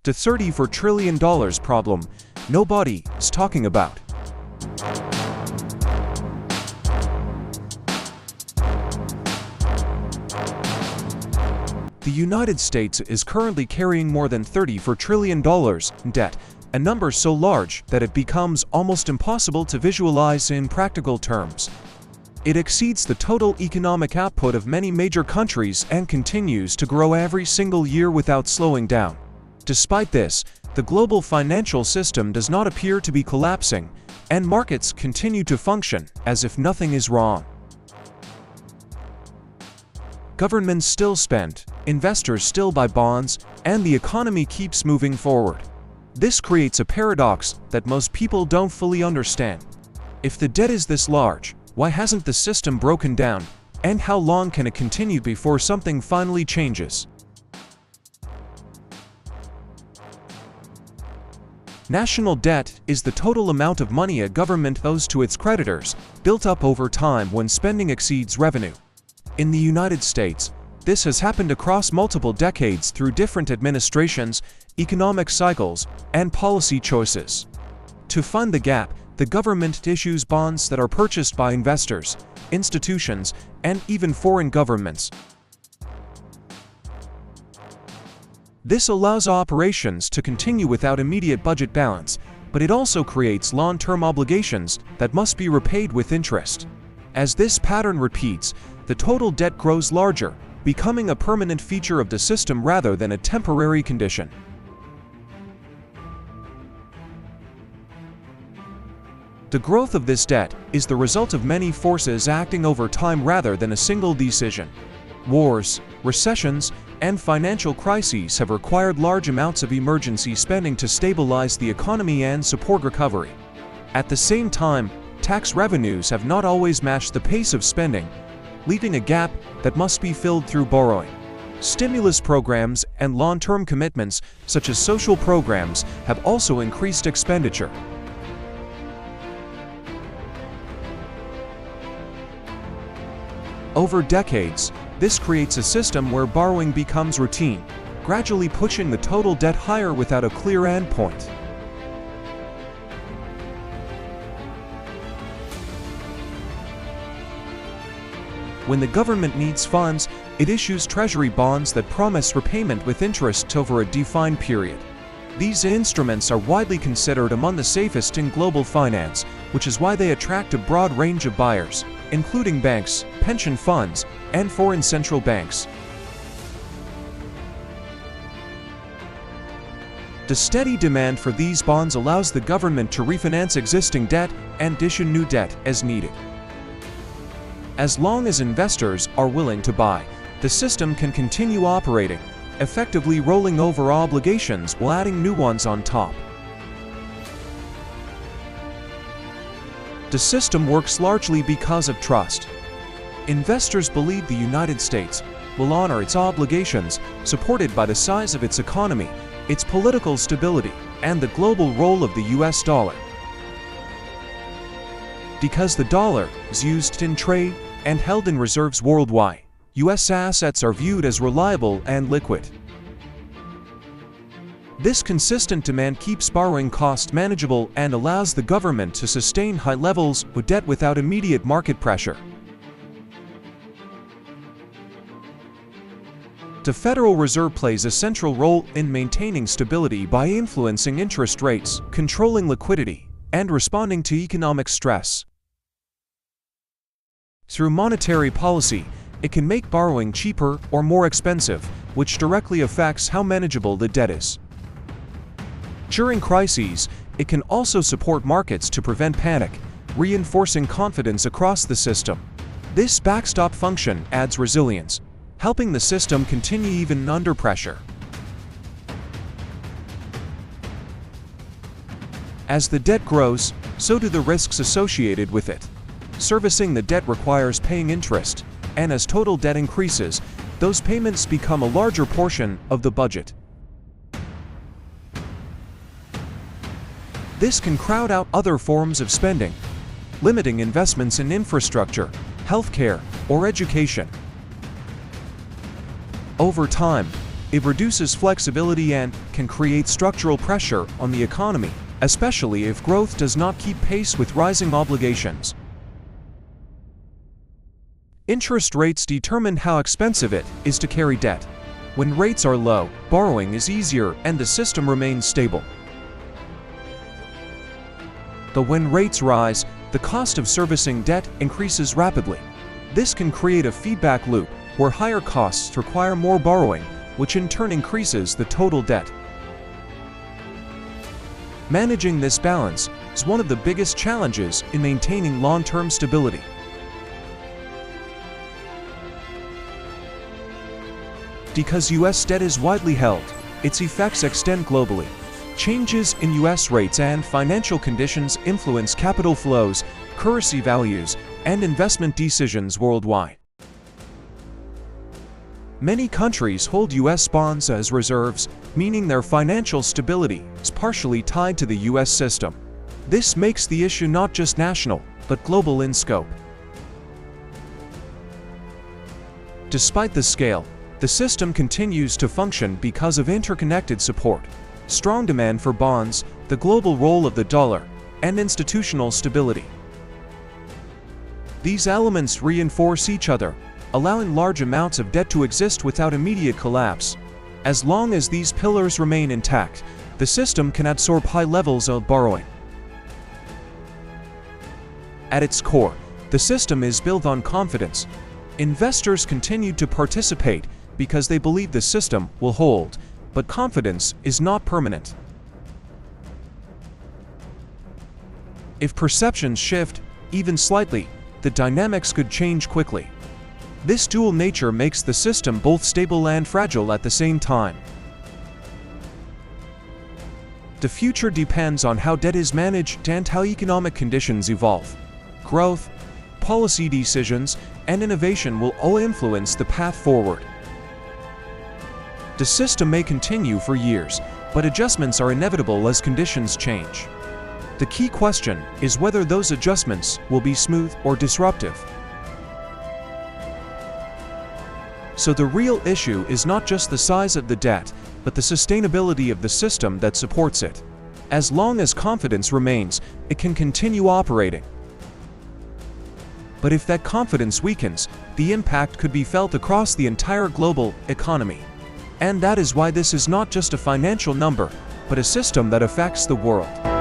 to $34 trillion problem nobody is talking about. The United States is currently carrying more than $34 trillion in debt, a number so large that it becomes almost impossible to visualize in practical terms. It exceeds the total economic output of many major countries and continues to grow every single year without slowing down. Despite this, the global financial system does not appear to be collapsing, and markets continue to function as if nothing is wrong. Governments still spend, investors still buy bonds, and the economy keeps moving forward. This creates a paradox that most people don't fully understand. If the debt is this large, why hasn't the system broken down, and how long can it continue before something finally changes? National debt is the total amount of money a government owes to its creditors, built up over time when spending exceeds revenue. In the United States, this has happened across multiple decades through different administrations, economic cycles, and policy choices. To fund the gap, the government issues bonds that are purchased by investors, institutions, and even foreign governments. This allows operations to continue without immediate budget balance, but it also creates long-term obligations that must be repaid with interest. As this pattern repeats, the total debt grows larger, becoming a permanent feature of the system rather than a temporary condition. The growth of this debt is the result of many forces acting over time rather than a single decision. Wars, recessions, and financial crises have required large amounts of emergency spending to stabilize the economy and support recovery. At the same time, tax revenues have not always matched the pace of spending, leaving a gap that must be filled through borrowing. Stimulus programs and long-term commitments, such as social programs, have also increased expenditure. Over decades, this creates a system where borrowing becomes routine, gradually pushing the total debt higher without a clear endpoint. When the government needs funds, it issues treasury bonds that promise repayment with interest over a defined period. These instruments are widely considered among the safest in global finance, which is why they attract a broad range of buyers, including banks, pension funds, and foreign central banks. The steady demand for these bonds allows the government to refinance existing debt and issue new debt as needed. As long as investors are willing to buy, the system can continue operating, effectively rolling over obligations while adding new ones on top. The system works largely because of trust. Investors believe the United States will honor its obligations, supported by the size of its economy, its political stability, and the global role of the US dollar. Because the dollar is used in trade and held in reserves worldwide, US assets are viewed as reliable and liquid. This consistent demand keeps borrowing costs manageable and allows the government to sustain high levels of debt without immediate market pressure. The Federal Reserve plays a central role in maintaining stability by influencing interest rates, controlling liquidity, and responding to economic stress. Through monetary policy, it can make borrowing cheaper or more expensive, which directly affects how manageable the debt is. During crises, it can also support markets to prevent panic, reinforcing confidence across the system. This backstop function adds resilience, helping the system continue even under pressure. As the debt grows, so do the risks associated with it. Servicing the debt requires paying interest, and as total debt increases, those payments become a larger portion of the budget. This can crowd out other forms of spending, limiting investments in infrastructure, healthcare, or education. Over time, It reduces flexibility and can create structural pressure on the economy, especially if growth does not keep pace with rising obligations. Interest rates determine how expensive it is to carry debt. When rates are low, borrowing is easier and the system remains stable. But when rates rise, the cost of servicing debt increases rapidly. This can create a feedback loop where higher costs require more borrowing, which in turn increases the total debt. Managing this balance is one of the biggest challenges in maintaining long-term stability. Because U.S. debt is widely held, its effects extend globally. Changes in U.S. rates and financial conditions influence capital flows, currency values, and investment decisions worldwide. Many countries hold U.S. bonds as reserves, meaning their financial stability is partially tied to the U.S. system. This makes the issue not just national, but global in scope. Despite the scale, the system continues to function because of interconnected support, strong demand for bonds, the global role of the dollar, and institutional stability. These elements reinforce each other, allowing large amounts of debt to exist without immediate collapse. As long as these pillars remain intact, the system can absorb high levels of borrowing. At its core, the system is built on confidence. Investors continue to participate because they believe the system will hold, but confidence is not permanent. If perceptions shift, even slightly, the dynamics could change quickly. This dual nature makes the system both stable and fragile at the same time. The future depends on how debt is managed and how economic conditions evolve. Growth, policy decisions, and innovation will all influence the path forward. The system may continue for years, but adjustments are inevitable as conditions change. The key question is whether those adjustments will be smooth or disruptive. So the real issue is not just the size of the debt, but the sustainability of the system that supports it. As long as confidence remains, it can continue operating. But if that confidence weakens, the impact could be felt across the entire global economy. And that is why this is not just a financial number, but a system that affects the world.